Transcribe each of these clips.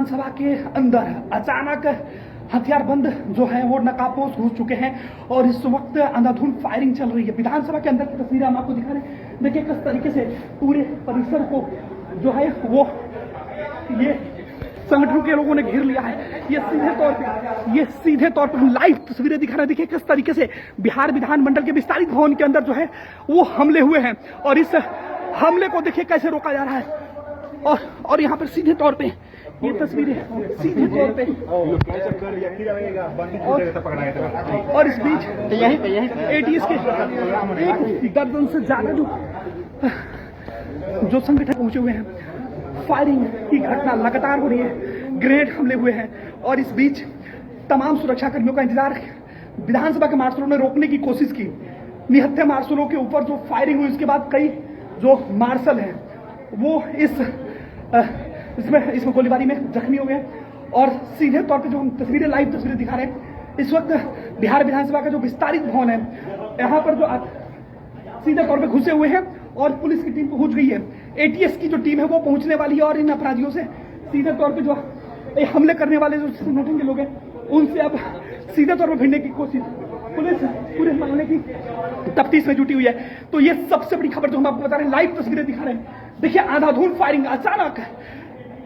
विधानसभा के अंदर अचानक हथियारबंद जो है वो नकाबपोश घुस चुके हैं और इस वक्त अंधाधुंध फायरिंग चल रही है। विधानसभा के अंदर की तस्वीरें हम आपको दिखा रहे हैं। देखिए किस तरीके से पूरे परिसर को जो है वो ये संगठनों के लोगों ने घेर लिया है। ये सीधे तौर पर लाइव तस्वीरें दिखा रहे हैं। देखिए किस तरीके से बिहार विधानमंडल के विस्तारित भवन के अंदर जो है वो हमले हुए हैं और इस हमले को देखिए कैसे रोका जा रहा है। और यहाँ पर सीधे तौर पे ये तस्वीरें सीधे तौर पे और इस बीच एटीएस के एक दर्जन से ज्यादा जो संगठन पहुंचे हुए हैं। फायरिंग की घटना लगातार हो रही है, ग्रेनेड हमले हुए हैं और इस बीच तमाम सुरक्षा कर्मियों का इंतजार विधानसभा के मार्शलों ने रोकने की कोशिश की। निहत्थे मार्शलों के ऊपर जो फायरिंग हुई उसके बाद कई जो मार्शल हैं वो इसमें गोलीबारी में जख्मी हो गए और सीधे तौर पे जो हम तस्वीरें लाइव तस्वीरें दिखा रहे हैं इस वक्त बिहार विधानसभा का जो विस्तारित भवन है यहाँ पर जो सीधे तौर पे घुसे हुए हैं और पुलिस की टीम पहुंच गई है। एटीएस की जो टीम है वो पहुंचने वाली है और इन अपराधियों से सीधे तौर पे जो हमले करने वाले जो संगठन के लोग हैं उनसे अब सीधे तौर पर भिड़ने की कोशिश पुलिस पूरे मामले की तफ्तीश में जुटी हुई है। तो ये सबसे बड़ी खबर जो हम आपको बता रहे हैं, लाइव तस्वीरें दिखा रहे हैं। देखिए आंधाधुंध फायरिंग अचानक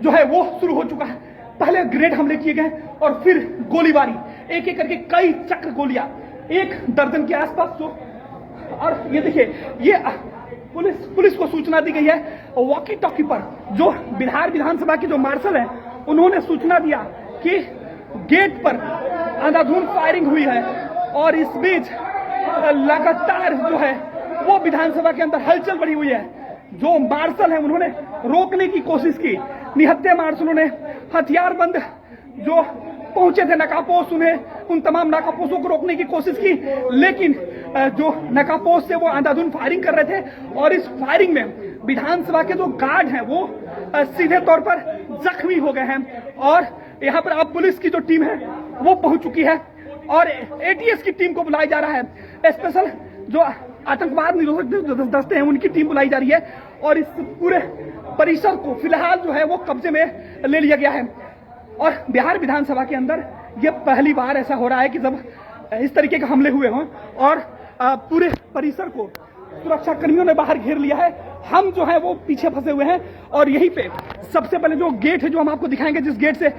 जो है वो शुरू हो चुका है। पहले ग्रेनेड हमले किए गए और फिर गोलीबारी, एक एक करके कई चक्र गोलियां, एक दर्जन के आसपास जो। और ये देखिए ये पुलिस को सूचना दी गई है वॉकी टॉकी पर। जो बिहार विधानसभा के जो मार्शल हैं उन्होंने सूचना दिया कि गेट पर अंधाधुंध फायरिंग हुई है और इस बीच लगातार जो है वो विधानसभा के अंदर हलचल बढ़ी हुई है। जो मार्शल हैं उन्होंने रोकने की कोशिश की। निहत्थे मार्शलों ने हथियारबंद जो पहुंचे थे नकाबपोश उन तमाम नकाबपोशों को रोकने की कोशिश की, लेकिन जो नकाबपोश से वो अंधाधुंध फायरिंग कर रहे थे और इस फायरिंग में विधानसभा के जो गार्ड हैं वो सीधे तौर पर जख्मी हो गए हैं और यहाँ पर अब पुलिस की जो टीम है वो पहुंच चुकी है और एटीएस की टीम को बुलाया जा रहा है। स्पेशल जो आतंकवाद निरोधक दस्ते हैं उनकी टीम बुलाई जा रही है और इस पूरे परिसर को फिलहाल जो है वो कब्जे में ले लिया गया है। और बिहार विधानसभा के अंदर ये पहली बार ऐसा हो रहा है कि जब इस तरीके के हमले हुए हों और पूरे परिसर को सुरक्षा कर्मियों ने बाहर घेर लिया है। हम जो है वो पीछे फंसे हुए हैं और यहीं पे सबसे पहले जो गेट है जो हम आपको दिखाएंगे, जिस गेट से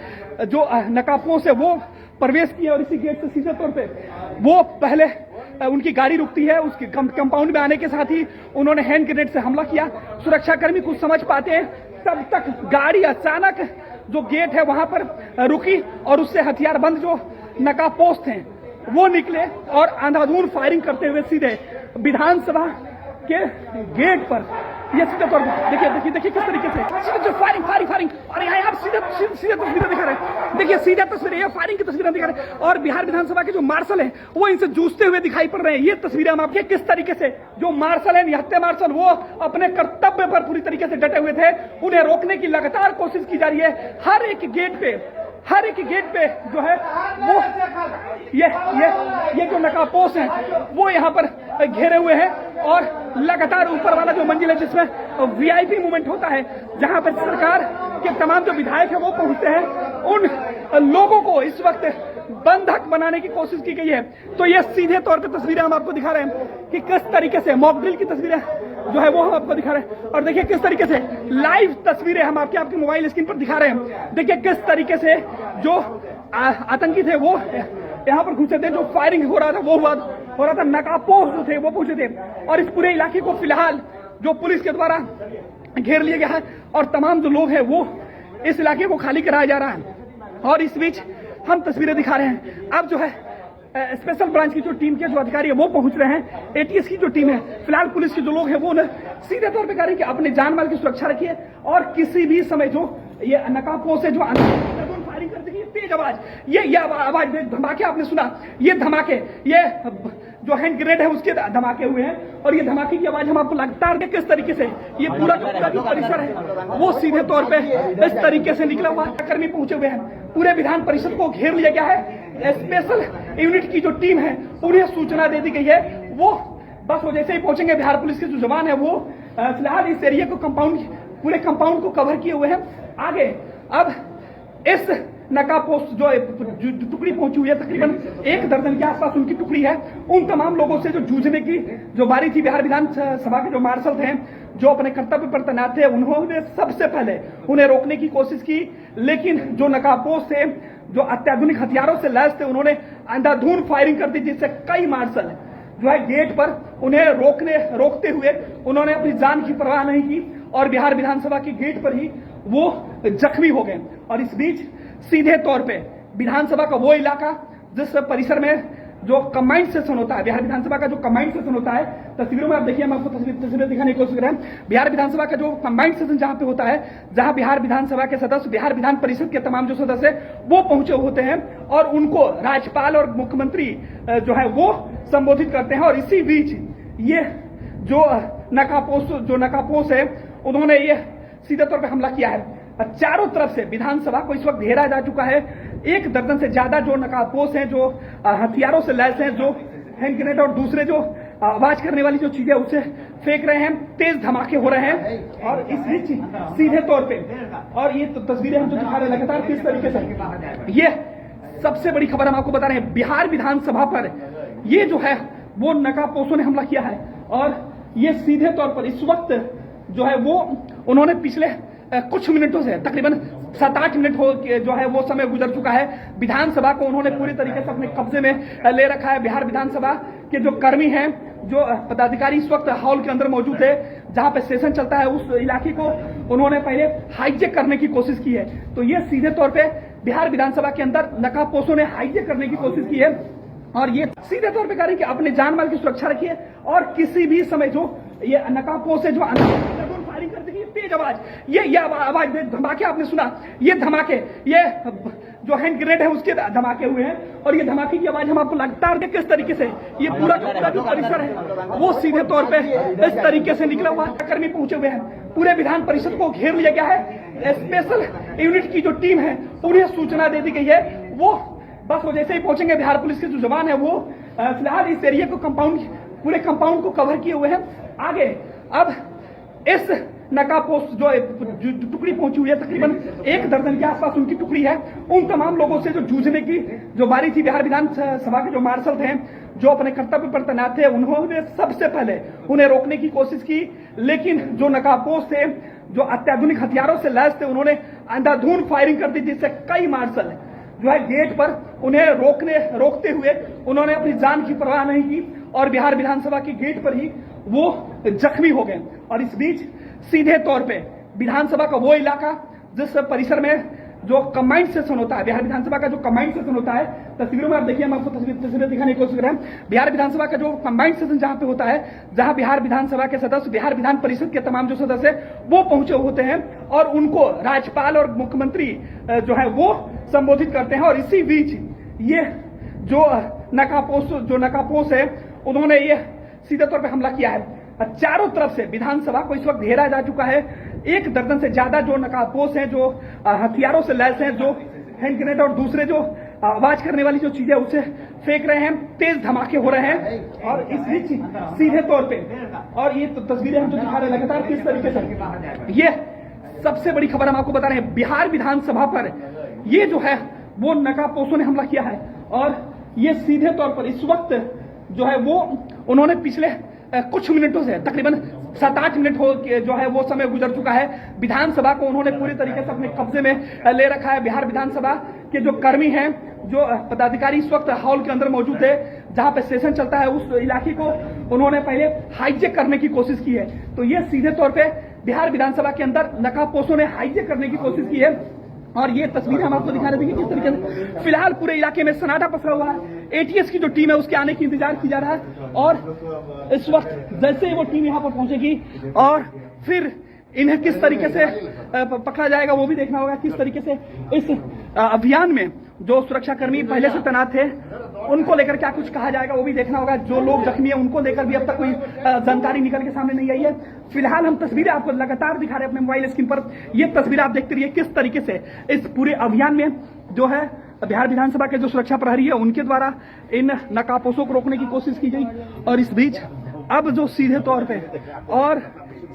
जो नकाबपोश है वो प्रवेश किया और इसी गेट से सीधे तौर पे वो पहले उनकी गाड़ी रुकती है। उसके कंपाउंड में आने के साथ ही उन्होंने हैंड ग्रेनेड से हमला किया। सुरक्षा कर्मी कुछ समझ पाते हैं तब तक गाड़ी अचानक जो गेट है वहां पर रुकी और उससे हथियारबंद जो नकाबपोश थे वो निकले और अंधाधुंध फायरिंग करते हुए सीधे विधानसभा के गेट पर ये सीधे तौर पर देखिए किस तरीके से सीधे जो फायरिंग और यहाँ आप सीधे तस्वीरें दिखा रहे हैं। देखिए सीधे तस्वीरें, ये फायरिंग की तस्वीरें दिखा रहे हैं और बिहार विधानसभा के जो मार्शल हैं वो इनसे जूझते हुए दिखाई पड़ रहे हैं। ये तस्वीरें हम आपके किस तरीके से जो मार्शल हैं, निहत्थे मार्शल, वो अपने कर्तव्य पर पूरी तरीके से डटे हुए थे। उन्हें रोकने की लगातार कोशिश की जा रही है। हर एक गेट पे जो है वो ये जो नकाबपोश हैं वो यहाँ पर घेरे हुए हैं और लगातार ऊपर वाला जो मंजिल है जिसमें वीआईपी मूवमेंट होता है, जहां पर सरकार के तमाम जो विधायक है वो पहुंचते हैं, उन लोगों को इस वक्त बंधक बनाने की कोशिश की गई है। तो ये सीधे तौर पर तस्वीरें हम आपको दिखा रहे हैं कि किस तरीके से मॉक ड्रिल की तस्वीरें जो है वो हम आपको दिखा रहे हैं और देखिए किस तरीके से लाइव तस्वीरें हम आपके मोबाइल स्क्रीन पर दिखा रहे हैं। देखिए किस तरीके से जो आतंकी थे वो यहाँ पर घुसे थे, जो फायरिंग हो रहा था नकाबपोश जो थे वो पहुंचे थे और इस पूरे इलाके को फिलहाल जो पुलिस के द्वारा घेर लिया गया है और तमाम जो लोग हैं वो इस इलाके को खाली कराया जा रहा है। और इस बीच हम तस्वीरें दिखा रहे हैं। अब जो है स्पेशल ब्रांच की जो टीम के जो अधिकारी है वो पहुंच रहे हैं। एटीएस की जो टीम है, फिलहाल पुलिस के जो लोग हैं वो सीधे तौर पे कह रहे हैं कि अपने जान माल की सुरक्षा रखिए और किसी भी समय जो ये नकाबपोश से जो फायरिंग करते हैं, तेज आवाज, ये आवाज धमाके आपने सुना, ये धमाके, ये जो हैंड ग्रेनेड है उसके धमाके हुए हैं और ये धमाके की आवाज हम आपको लगातार किस तरीके से ये पूरा जो परिसर है वो सीधे तौर पे इस तरीके से निकला हुआ कर्मी पहुंचे हुए हैं। पूरे विधान परिषद को घेर लिया गया है। स्पेशल यूनिट की जो टीम है उन्हें सूचना दे दी गई है। वो बस वो जैसे ही पहुंचेंगे, बिहार पुलिस के जो जवान है वो फिलहाल इस एरिया को पूरे कंपाउंड को कवर किए हुए हैं। आगे अब इस नकाबपोश जो टुकड़ी पहुंची हुई है, तकरीबन 1 दर्जन के आसपास उनकी टुकड़ी है, उन तमाम लोगों से जो जूझने की जो बारी थी, बिहार विधानसभा के जो मार्शल थे, जो अपने कर्तव्य पर तैनात थे, उन्होंने सबसे पहले उन्हें रोकने की कोशिश की, लेकिन जो नकाबपोश थे, जो अत्याधुनिक हथियारों से लैस थे, उन्होंने अंधाधुंध फायरिंग कर दी, जिससे कई मार्शल जो है गेट पर उन्हें रोकते हुए उन्होंने अपनी जान की परवाह नहीं की और बिहार विधानसभा के गेट पर ही वो जख्मी हो गए। और इस बीच सीधे तौर पे विधानसभा का वो इलाका जिस परिसर में जो कंबाइंड सेशन होता है, बिहार विधानसभा का जो कंबाइंड सेशन होता है, तस्वीरों में आप देखिए, हम आपको तस्वीरें दिखाने की कोशिश कर रहे हैं। बिहार विधानसभा का जो कंबाइंड सेशन जहां पे होता है, जहां बिहार विधानसभा के सदस्य, बिहार विधान परिषद के तमाम जो सदस्य वो पहुंचे होते हैं और उनको राज्यपाल और मुख्यमंत्री जो है वो संबोधित करते हैं। और इसी बीच ये जो नकाबपोश है, उन्होंने ये सीधे तौर पर हमला किया है। चारों तरफ से विधानसभा को इस वक्त घेरा जा चुका है। 1 दर्जन से ज्यादा जो नकाबपोश हैं, जो हथियारों से लैस हैं, जो हैंड ग्रेनेड और दूसरे जो आवाज करने वाली जो चीजें उसे फेंक रहे हैं, तेज धमाके हो रहे हैं। और इस बीच सीधे तौर पे, और ये तो तस्वीरें हम जो दिखा रहे हैं लगातार किस तरीके से, ये सबसे बड़ी खबर हम आपको बता रहे हैं, बिहार विधानसभा पर ये जो है वो नकाबपोशों ने हमला किया है। और ये सीधे तौर पर इस वक्त जो है वो उन्होंने पिछले कुछ मिनटों से, तकरीबन 7-8 मिनट हो जो है वो समय गुजर चुका है, विधानसभा को उन्होंने पूरी तरीके से अपने कब्जे में ले रखा है। बिहार विधानसभा के जो कर्मी हैं, जो पदाधिकारी इस वक्त हॉल के अंदर मौजूद है, जहां पे सेशन चलता है, उस इलाके को उन्होंने पहले हाईजेक करने की कोशिश की है। तो ये सीधे तौर पे बिहार विधानसभा के अंदर नकाबपोशों ने हाईजेक करने की कोशिश की है और ये सीधे तौर पे कह रहे हैं कि अपने जान माल की सुरक्षा रखिए और किसी भी समय जो ये नकाबपोश है जो फायरिंग करते हैं, तेज आवाज, ये आवाज धमाके आपने सुना, ये धमाके, ये जो हैंड ग्रेनेड है उसके धमाके हुए हैं और ये धमाके की आवाज हम आपको लगातार देख किस तरीके से ये पूरा जो परिसर है वो सीधे तौर पे इस तरीके से निकला हुआ है। कर्मी पहुंचे हुए हैं, पूरे विधान परिषद को घेर लिया गया है। स्पेशल यूनिट की जो टीम है उन्हें सूचना दे दी गई है, वो बस वो जैसे ही पहुंचेंगे, बिहार पुलिस के जो जवान है वो फिलहाल इस एरिया को पूरे कंपाउंड को कवर किए हुए हैं। आगे अब इस नकाबपोश जो टुकड़ी पहुंची हुई है, तकरीबन 1 दर्जन के आसपास उनकी टुकड़ी है, उन तमाम लोगों से जो जूझने की जो बारी थी, बिहार विधानसभा के जो मार्शल थे, जो अपने कर्तव्य पर तैनात थे, उन्होंने सबसे पहले उन्हें रोकने की कोशिश की, लेकिन जो नकाबपोश थे, जो अत्याधुनिक हथियारों से लैस थे, उन्होंने अंधाधुंध फायरिंग कर दी, जिससे कई मार्शल जो है गेट पर उन्हें रोकते हुए उन्होंने अपनी जान की परवाह नहीं की और बिहार विधानसभा के गेट पर ही वो जख्मी हो गए। और इस बीच सीधे तौर पे विधानसभा का वो इलाका जिस परिसर में जो कंबाइंड सेशन होता है, बिहार विधानसभा का जो कंबाइंड सेशन होता है, तस्वीरों में आप देखिए, हम आपको तस्वीरें दिखाने की कोशिश कर रहे हैं। बिहार विधानसभा का जो कंबाइंड सेशन जहां पे होता है, जहां बिहार विधानसभा के सदस्य, बिहार विधान परिषद के तमाम जो सदस्य वो पहुंचे होते हैं और उनको राज्यपाल और मुख्यमंत्री जो है वो संबोधित करते हैं। और इसी बीच ये जो नकाबपोश है, उन्होंने ये सीधे तौर पर हमला किया है। चारों तरफ से विधानसभा को इस वक्त घेरा जा चुका है। 1 दर्जन से ज्यादा जो नकाबपोश हैं, जो हथियारों से लैस हैं, जो हैंड ग्रेनेड और दूसरे जो आवाज करने वाली जो चीजें उसे फेंक रहे हैं, तेज धमाके हो रहे हैं। और इस बीच सीधे तौर पे, और ये तो तस्वीरें हम जो दिखा रहे हैं लगातार किस तरीके से, ये सबसे बड़ी खबर हम आपको बता रहे हैं, बिहार विधानसभा पर ये जो है वो नकाबपोशों ने हमला किया है। और ये सीधे तौर पर इस वक्त जो है वो उन्होंने पिछले कुछ मिनटों से, तकरीबन 7-8 मिनट हो जो है वो समय गुजर चुका है, विधानसभा को उन्होंने पूरी तरीके से अपने कब्जे में ले रखा है। बिहार विधानसभा के जो कर्मी हैं, जो पदाधिकारी इस वक्त हॉल के अंदर मौजूद है, जहां पे सेशन चलता है, उस इलाके को उन्होंने पहले हाईजेक करने की कोशिश की है। तो ये सीधे तौर पे बिहार विधानसभा के अंदर नकाबपोशों ने हाईजेक करने की कोशिश की है। और ये तस्वीरें हम आपको दिखा रहे थे किस तरीके से फिलहाल पूरे इलाके में सन्नाटा पसरा हुआ है। एटीएस की जो टीम है उसके आने की इंतजार की जा रहा है और इस वक्त जैसे ही वो टीम यहाँ पर पहुंचेगी और फिर इन्हें किस तरीके से पकड़ा जाएगा वो भी देखना होगा। किस तरीके से इस अभियान में जो सुरक्षाकर्मी पहले से तैनात थे उनको लेकर क्या कुछ कहा जाएगा वो भी देखना होगा। जो लोग जख्मी है उनको लेकर भी अब तक कोई जानकारी निकल के सामने नहीं आई है। फिलहाल हम तस्वीरें आपको लगातार दिखा रहे हैं अपने मोबाइल स्क्रीन पर। ये तस्वीरें आप देखते रहिए किस तरीके से इस पूरे अभियान में जो है बिहार विधानसभा के जो सुरक्षा प्रहरी है उनके द्वारा इन नकाबपोशों को रोकने की कोशिश की गई। और इस बीच अब जो सीधे तौर पे और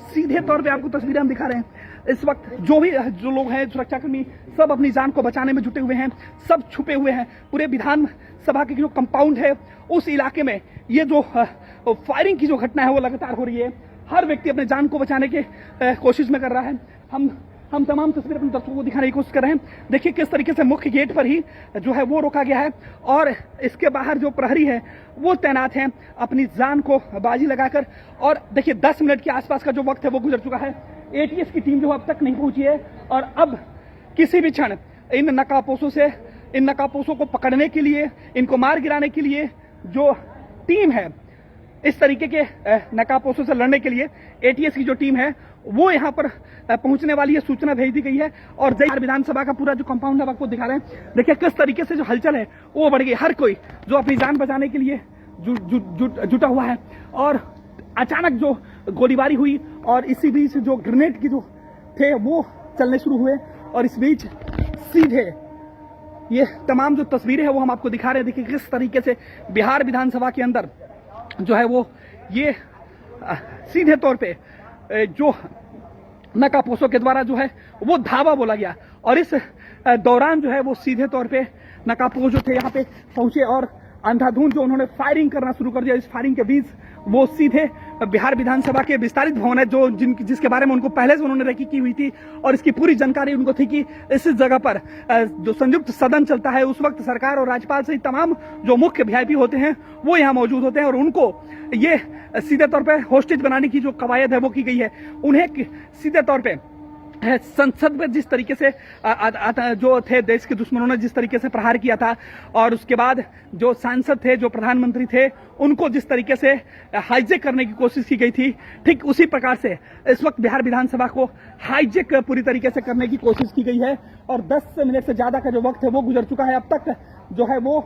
सीधे तौर पे आपको तस्वीरें हम दिखा रहे हैं। इस वक्त जो लोग हैं सुरक्षाकर्मी सब अपनी जान को बचाने में जुटे हुए हैं, सब छुपे हुए हैं। पूरे विधान सभा के जो कंपाउंड है उस इलाके में ये जो फायरिंग की जो घटना है वो लगातार हो रही है। हर व्यक्ति अपने जान को बचाने के कोशिश में कर रहा है। हम तमाम तस्वीरें अपने दर्शकों को दिखाने की कोशिश कर रहे हैं। देखिए किस तरीके से मुख्य गेट पर ही जो है वो रोका गया है और इसके बाहर जो प्रहरी है वो तैनात हैं अपनी जान को बाजी लगाकर। और देखिए 10 मिनट के आसपास का जो वक्त है वो गुजर चुका है। एटीएस की टीम जो अब तक नहीं पहुंची है और अब किसी भी क्षण इन नकाबपोशों को पकड़ने के लिए, इनको मार गिराने के लिए जो टीम है, इस तरीके के नकाबपोशों से लड़ने के लिए एटीएस की जो टीम है वो यहाँ पर पहुंचने वाली है। सूचना भेज दी गई है और बिहार विधानसभा का पूरा जो कंपाउंड है आपको दिखा रहे हैं। देखिए किस तरीके से जो हलचल है वो बढ़ गई। हर कोई जो अपनी जान बचाने के लिए जुटा हुआ है और अचानक जो गोलीबारी हुई और इसी बीच जो ग्रेनेड की जो थे वो चलने शुरू हुए और इस बीच सीधे ये तमाम जो तस्वीरें हैं वो हम आपको दिखा रहे हैं। देखिए किस तरीके से बिहार विधानसभा के अंदर जो है वो ये सीधे तौर पे जो नकाबपोशों के द्वारा जो है वो धावा बोला गया और इस दौरान जो है वो सीधे तौर पे नकाबपोश जो थे यहाँ पे पहुंचे और अंधाधुंध जो उन्होंने फायरिंग करना शुरू कर दिया। इस फायरिंग के बीच वो सीधे बिहार विधानसभा के विस्तारित भवन है जिसके बारे में उनको पहले से उन्होंने रेकी की हुई थी और इसकी पूरी जानकारी उनको थी कि इस जगह पर जो संयुक्त सदन चलता है उस वक्त सरकार और राज्यपाल सहित तमाम जो मुख्य वीआईपी होते हैं वो यहाँ मौजूद होते हैं और उनको ये सीधे तौर पर होस्टेज बनाने की जो कवायद है वो की गई है। उन्हें सीधे तौर पर संसद में जिस तरीके से जो थे देश के दुश्मनों ने जिस तरीके से प्रहार किया था और उसके बाद जो सांसद थे, जो प्रधानमंत्री थे, उनको जिस तरीके से हाईजेक करने की कोशिश की गई थी, ठीक उसी प्रकार से इस वक्त बिहार विधानसभा को हाईजेक पूरी तरीके से करने की कोशिश की गई है और 10 मिनट से ज्यादा का जो वक्त है वो गुजर चुका है। अब तक जो है वो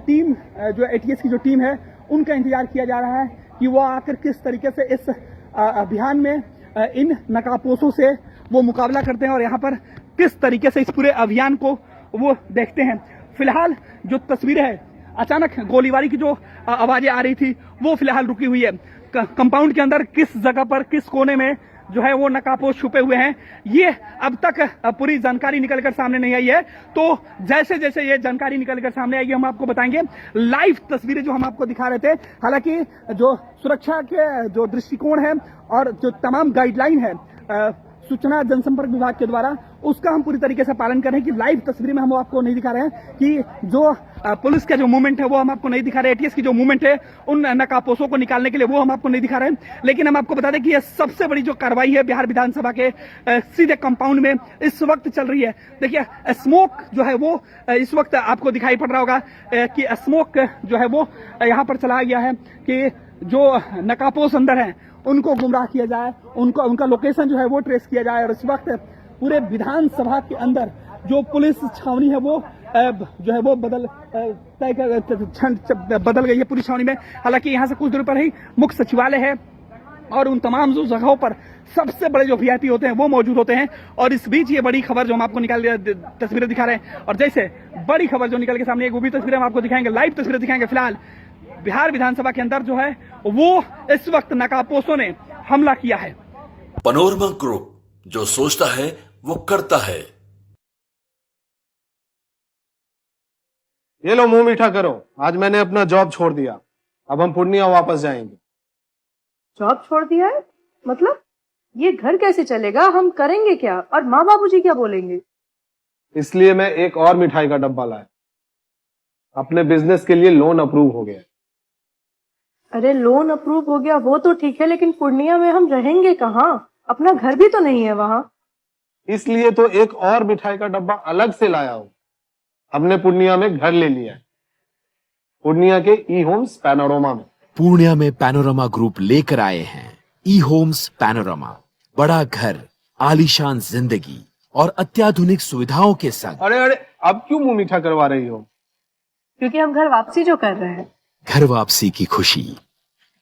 टीम जो एटीएस की जो टीम है उनका इंतजार किया जा रहा है कि वो आकर किस तरीके से इस अभियान में इन नकाबपोशों से वो मुकाबला करते हैं और यहाँ पर किस तरीके से इस पूरे अभियान को वो देखते हैं। फिलहाल जो तस्वीरें है अचानक गोलीबारी की जो आवाजें आ रही थी वो फिलहाल रुकी हुई है। कंपाउंड के अंदर किस जगह पर किस कोने में जो है वो नकाबपोश छुपे हुए हैं ये अब तक पूरी जानकारी निकलकर सामने नहीं आई है। तो जैसे जैसे ये जानकारी निकलकर सामने आएगी हम आपको बताएंगे। लाइव तस्वीरें जो हम आपको दिखा रहे थे, हालांकि जो सुरक्षा के जो दृष्टिकोण है और जो तमाम गाइडलाइन है सूचना जनसंपर्क विभाग के द्वारा उसका हम पूरी तरीके से पालन कर रहे हैं कि लाइव तस्वीर में हम आपको नहीं दिखा रहे हैं कि जो पुलिस का जो मूवमेंट है वो हम आपको नहीं दिखा रहे हैं। एटीएस की जो मूवमेंट है उन नकाबपोशों को निकालने के लिए वो हम आपको नहीं दिखा रहे हैं। लेकिन हम आपको बता दें कि यह सबसे बड़ी जो कार्रवाई है बिहार विधानसभा के सीधे कंपाउंड में इस वक्त चल रही है। देखिए स्मोक जो है वो इस वक्त आपको दिखाई पड़ रहा होगा कि स्मोक जो है वो यहाँ पर चलाया गया है कि जो नकाबपोश अंदर है उनको गुमराह किया जाए, उनका लोकेशन जो है वो ट्रेस किया जाए। और इस वक्त पूरे विधानसभा के अंदर जो पुलिस छावनी है वो जो है वो बदल गई है पूरी छावनी में। हालांकि यहाँ से कुछ दूर पर ही मुख्य सचिवालय है और उन तमाम जो जगहों पर सबसे बड़े जो वीआईपी होते हैं वो मौजूद होते हैं। और इस बीच ये बड़ी खबर जो हम आपको तस्वीरें दिखा रहे हैं और जैसे बड़ी खबर जो निकल के सामने एक वो भी तस्वीरें हम आपको दिखाएंगे, लाइव तस्वीरें दिखाएंगे। फिलहाल बिहार विधानसभा के अंदर जो है वो इस वक्त नकाबपोशों ने हमला किया है। पैनोरमा ग्रुप, जो सोचता है वो करता है। ये लो मुंह मीठा करो, आज मैंने अपना जॉब छोड़ दिया, अब हम पूर्णिया वापस जाएंगे। जॉब छोड़ दिया है? मतलब ये घर कैसे चलेगा? हम करेंगे क्या और माँ बाबूजी क्या बोलेंगे? इसलिए मैं एक और मिठाई का डब्बा लाया। अपने बिजनेस के लिए लोन अप्रूव हो गया। अरे लोन अप्रूव हो गया वो तो ठीक है, लेकिन पूर्णिया में हम रहेंगे कहाँ? अपना घर भी तो नहीं है वहाँ। इसलिए तो एक और मिठाई का डब्बा अलग से लाया हूँ। हमने पूर्णिया में घर ले लिया है, पूर्णिया के ई होम्स पैनोरमा में। पूर्णिया में पैनोरमा ग्रुप लेकर आए हैं ई होम्स पैनोरमा। बड़ा घर, आलीशान जिंदगी और अत्याधुनिक सुविधाओं के संग। अरे अब क्यों मुंह मीठा करवा रही हो? क्योंकि हम घर वापसी जो कर रहे हैं। घर वापसी की खुशी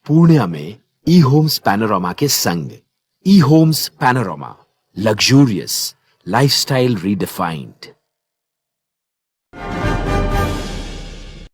पूर्णिया में ई होम्स पैनोरमा के संग। E homes panorama, luxurious lifestyle redefined.